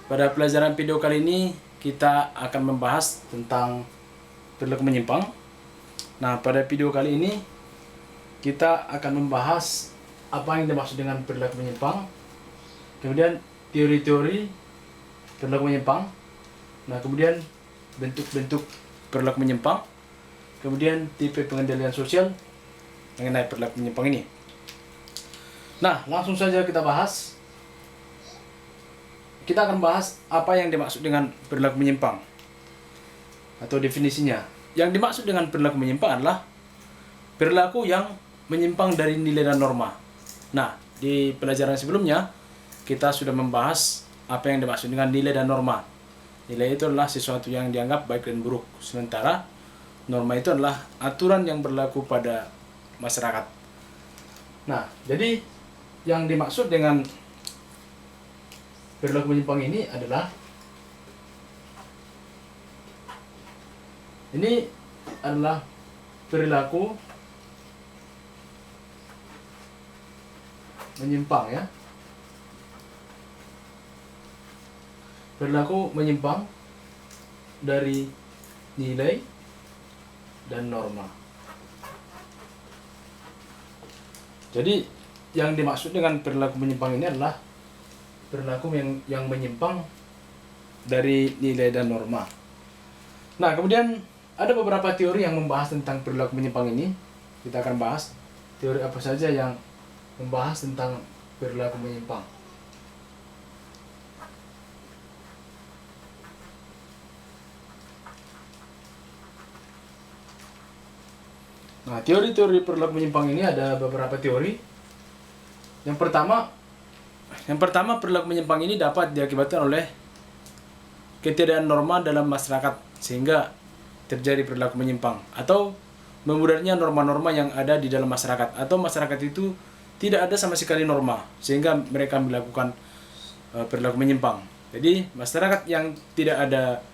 Pada pelajaran video kali ini kita akan membahas tentang perilaku menyimpang. Nah, pada video kali ini kita akan membahas apa yang dimaksud dengan perilaku menyimpang, kemudian teori-teori perilaku menyimpang, nah kemudian bentuk-bentuk perilaku menyimpang, kemudian tipe pengendalian sosial mengenai perilaku menyimpang ini. Nah, langsung saja kita bahas. Kita akan bahas apa yang dimaksud dengan perilaku menyimpang atau definisinya. Yang dimaksud dengan perilaku menyimpang adalah perilaku yang menyimpang dari nilai dan norma. Nah, di pelajaran sebelumnya kita sudah membahas apa yang dimaksud dengan nilai dan norma. Nilai itu adalah sesuatu yang dianggap baik dan buruk, sementara norma itu adalah aturan yang berlaku pada masyarakat. Nah, jadi yang dimaksud dengan perilaku menyimpang ini adalah perilaku menyimpang ya. Perilaku menyimpang dari nilai dan norma. Jadi yang dimaksud dengan perilaku menyimpang ini adalah perilaku yang menyimpang dari nilai dan norma. Nah, kemudian ada beberapa teori yang membahas tentang perilaku menyimpang ini. Kita akan bahas teori apa saja yang membahas tentang perilaku menyimpang. Nah, teori-teori perilaku menyimpang ini ada beberapa teori. Yang pertama, perilaku menyimpang ini dapat diakibatkan oleh ketiadaan norma dalam masyarakat sehingga terjadi perilaku menyimpang, atau memudarnya norma-norma yang ada di dalam masyarakat, atau masyarakat itu tidak ada sama sekali norma sehingga mereka melakukan perilaku menyimpang. Jadi masyarakat yang tidak ada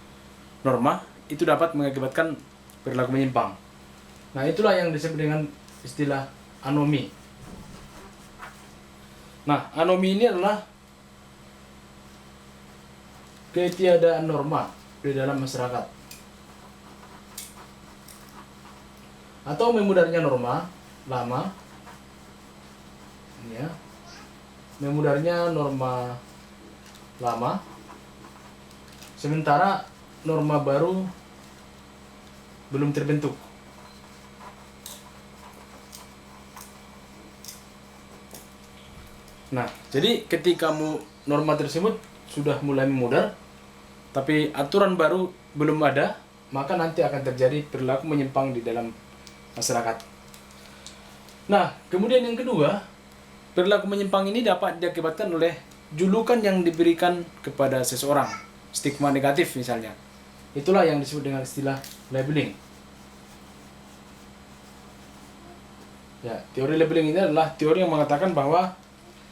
norma itu dapat mengakibatkan perilaku menyimpang. Nah, itulah yang disebut dengan istilah anomi. Nah, anomi ini adalah ketiadaan norma di dalam masyarakat, atau memudarnya norma lama, ya, memudarnya norma lama, sementara norma baru belum terbentuk. Nah, jadi ketika norma tersebut sudah mulai memudar, tapi aturan baru belum ada, maka nanti akan terjadi perilaku menyimpang di dalam masyarakat. Nah, kemudian yang kedua, perilaku menyimpang ini dapat diakibatkan oleh julukan yang diberikan kepada seseorang, stigma negatif misalnya. Itulah yang disebut dengan istilah labeling. Ya, teori labeling ini adalah teori yang mengatakan bahwa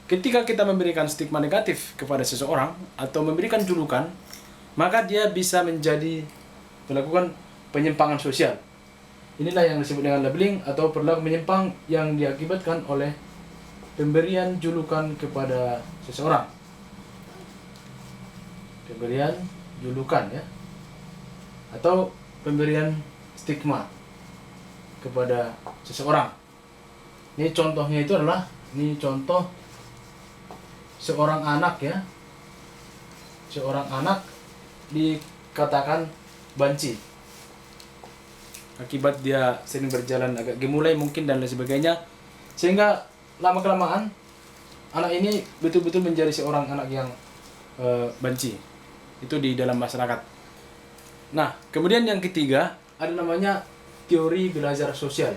ketika kita memberikan stigma negatif kepada seseorang atau memberikan julukan, maka dia bisa melakukan penyimpangan sosial. Inilah yang disebut dengan labeling atau perilaku menyimpang yang diakibatkan oleh pemberian julukan kepada seseorang. Pemberian julukan ya. Atau pemberian stigma kepada seseorang. Ini contohnya itu adalah contoh seorang anak ya. Seorang anak dikatakan banci akibat dia sering berjalan agak gemulai mungkin dan lain sebagainya, sehingga lama-kelamaan anak ini betul-betul menjadi seorang anak yang banci itu di dalam masyarakat. Nah, kemudian yang ketiga ada namanya teori belajar sosial.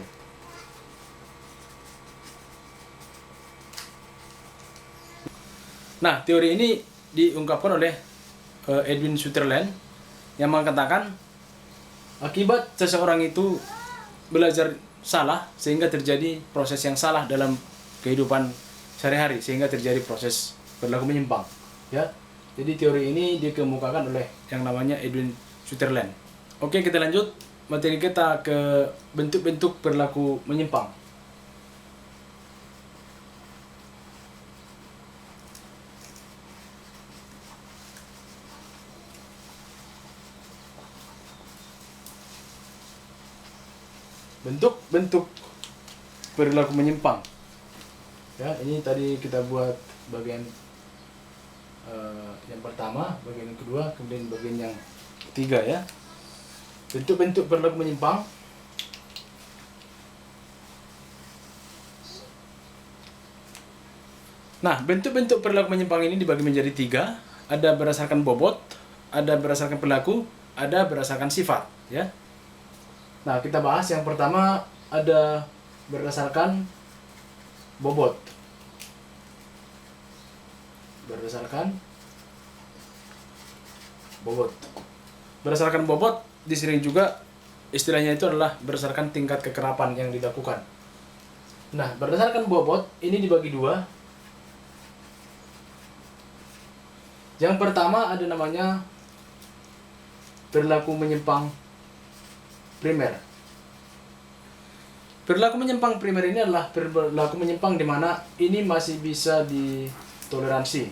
Nah, teori ini diungkapkan oleh Edwin Sutherland yang mengatakan akibat seseorang itu belajar salah sehingga terjadi proses yang salah dalam kehidupan sehari-hari sehingga terjadi proses perilaku menyimpang. Ya, jadi teori ini dikemukakan oleh yang namanya Edwin Sutherland. Oke, kita lanjut materi kita ke bentuk-bentuk perilaku menyimpang. bentuk-bentuk perilaku menyimpang. Ya, ini tadi kita buat bagian yang pertama, bagian yang kedua, kemudian bagian yang ketiga ya. Bentuk-bentuk perilaku menyimpang. Nah, bentuk-bentuk perilaku menyimpang ini dibagi menjadi 3. Ada berdasarkan bobot, ada berdasarkan perilaku, ada berdasarkan sifat ya. Nah, kita bahas yang pertama, ada berdasarkan bobot. Berdasarkan bobot. Berdasarkan bobot disering juga istilahnya itu adalah berdasarkan tingkat kekerapan yang dilakukan. Nah, berdasarkan bobot ini dibagi 2. Yang pertama ada namanya perilaku menyimpang primer. Perilaku menyimpang primer ini adalah perilaku menyimpang di mana ini masih bisa ditoleransi.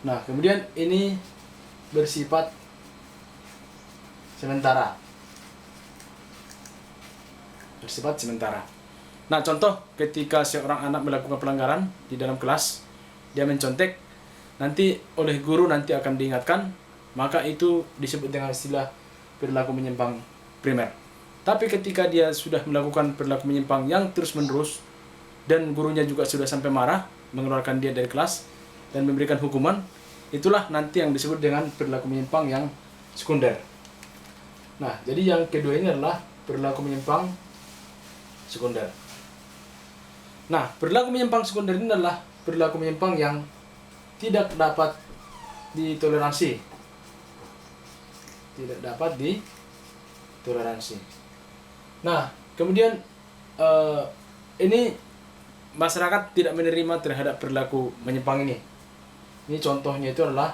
Nah, kemudian ini bersifat sementara. Bersifat sementara. Nah, contoh ketika seorang anak melakukan pelanggaran di dalam kelas, dia mencontek, nanti oleh guru nanti akan diingatkan, maka itu disebut dengan istilah perilaku menyimpang primer. Tapi ketika dia sudah melakukan perilaku menyimpang yang terus-menerus dan gurunya juga sudah sampai marah, mengeluarkan dia dari kelas dan memberikan hukuman, itulah nanti yang disebut dengan perilaku menyimpang yang sekunder. Nah, jadi yang kedua ini adalah perilaku menyimpang sekunder. Nah, perilaku menyimpang sekunder ini adalah perilaku menyimpang yang tidak dapat ditoleransi. Tidak dapat ditoleransi. Nah, kemudian ini masyarakat tidak menerima terhadap perilaku menyimpang ini. Ini contohnya itu adalah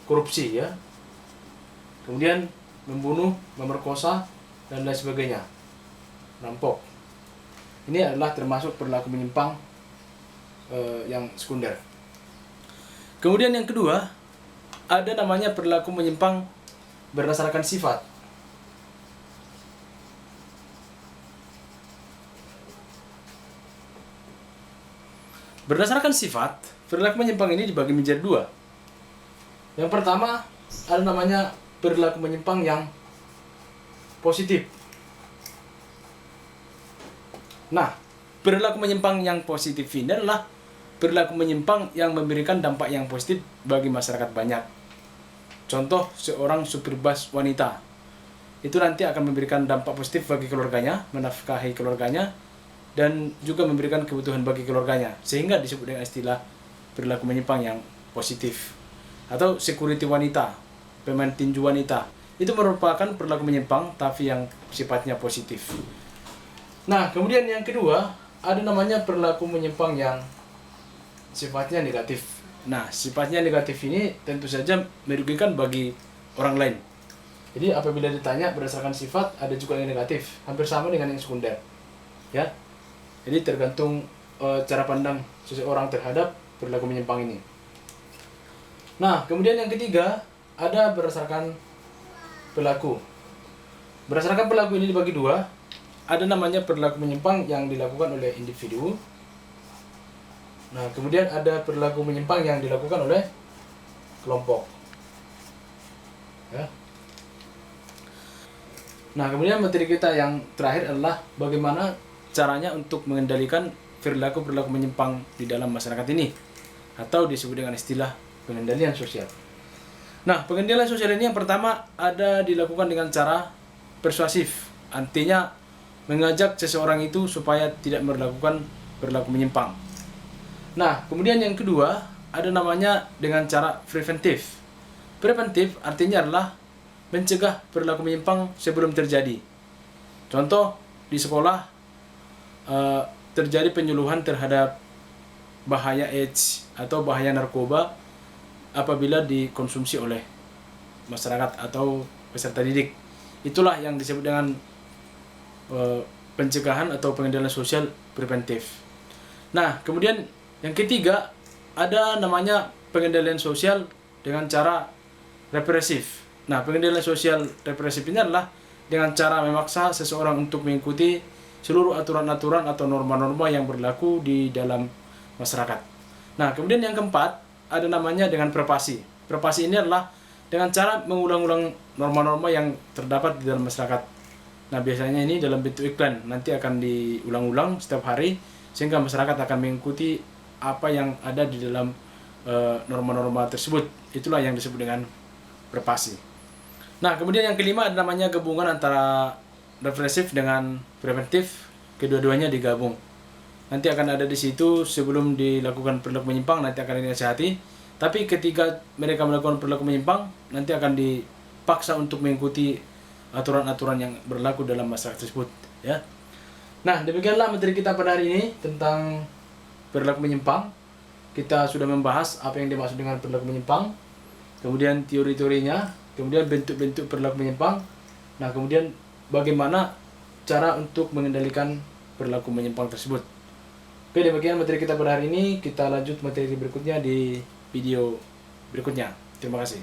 korupsi ya. Kemudian membunuh, memerkosa dan lain sebagainya. Rampok. Ini adalah termasuk perilaku menyimpang yang sekunder. Kemudian yang kedua, ada namanya perilaku menyimpang berdasarkan sifat. Berdasarkan sifat, perilaku menyimpang ini dibagi menjadi 2. Yang pertama, ada namanya perilaku menyimpang yang positif. Nah, perilaku menyimpang yang positif ini adalah perilaku menyimpang yang memberikan dampak yang positif bagi masyarakat banyak. Contoh, seorang supir bus wanita. Itu nanti akan memberikan dampak positif bagi keluarganya, menafkahi keluarganya, dan juga memberikan kebutuhan bagi keluarganya. Sehingga disebut dengan istilah perilaku menyimpang yang positif. Atau security wanita, pemain tinju wanita. Itu merupakan perilaku menyimpang tapi yang sifatnya positif. Nah, kemudian yang kedua, ada namanya perilaku menyimpang yang sifatnya negatif. Nah, sifatnya negatif ini tentu saja merugikan bagi orang lain. Jadi apabila ditanya berdasarkan sifat, ada juga yang negatif, hampir sama dengan yang sekunder. Ya. Jadi tergantung cara pandang seseorang terhadap perilaku menyimpang ini. Nah, kemudian yang ketiga, ada berdasarkan perilaku. Berdasarkan perilaku ini dibagi 2. Ada namanya perilaku menyimpang yang dilakukan oleh individu. Nah, kemudian ada perilaku menyimpang yang dilakukan oleh kelompok. Ya. Nah, kemudian materi kita yang terakhir adalah bagaimana caranya untuk mengendalikan perilaku-perilaku menyimpang di dalam masyarakat ini, atau disebut dengan istilah pengendalian sosial. Nah, pengendalian sosial ini yang pertama ada dilakukan dengan cara persuasif. Artinya mengajak seseorang itu supaya tidak melakukan perilaku menyimpang. Nah, kemudian yang kedua, ada namanya dengan cara preventif. Preventif artinya adalah mencegah perilaku menyimpang sebelum terjadi. Contoh, di sekolah terjadi penyuluhan terhadap bahaya AIDS atau bahaya narkoba apabila dikonsumsi oleh masyarakat atau peserta didik. Itulah yang disebut dengan pencegahan atau pengendalian sosial preventif. Nah, kemudian yang ketiga, ada namanya pengendalian sosial dengan cara represif. Nah, pengendalian sosial represif ini adalah dengan cara memaksa seseorang untuk mengikuti seluruh aturan-aturan atau norma-norma yang berlaku di dalam masyarakat. Nah, kemudian yang keempat ada namanya dengan perpasi. Perpasi ini adalah dengan cara mengulang-ulang norma-norma yang terdapat di dalam masyarakat. Nah, biasanya ini dalam bentuk iklan, nanti akan diulang-ulang setiap hari sehingga masyarakat akan mengikuti apa yang ada di dalam norma-norma tersebut. Itulah yang disebut dengan perpasi. Nah, kemudian yang kelima ada namanya gabungan antara represif dengan preventif, kedua-duanya digabung. Nanti akan ada di situ sebelum dilakukan perilaku menyimpang, nanti akan dinasihati. Tapi ketika mereka melakukan perilaku menyimpang, nanti akan dipaksa untuk mengikuti aturan-aturan yang berlaku dalam masyarakat tersebut. Ya. Nah, demikianlah materi kita pada hari ini tentang perilaku menyimpang. Kita sudah membahas apa yang dimaksud dengan perilaku menyimpang, kemudian teori-teorinya, kemudian bentuk-bentuk perilaku menyimpang. Nah, kemudian bagaimana cara untuk mengendalikan perilaku menyimpang tersebut. Oke, demikian materi kita pada hari ini. Kita lanjut materi berikutnya di video berikutnya. Terima kasih.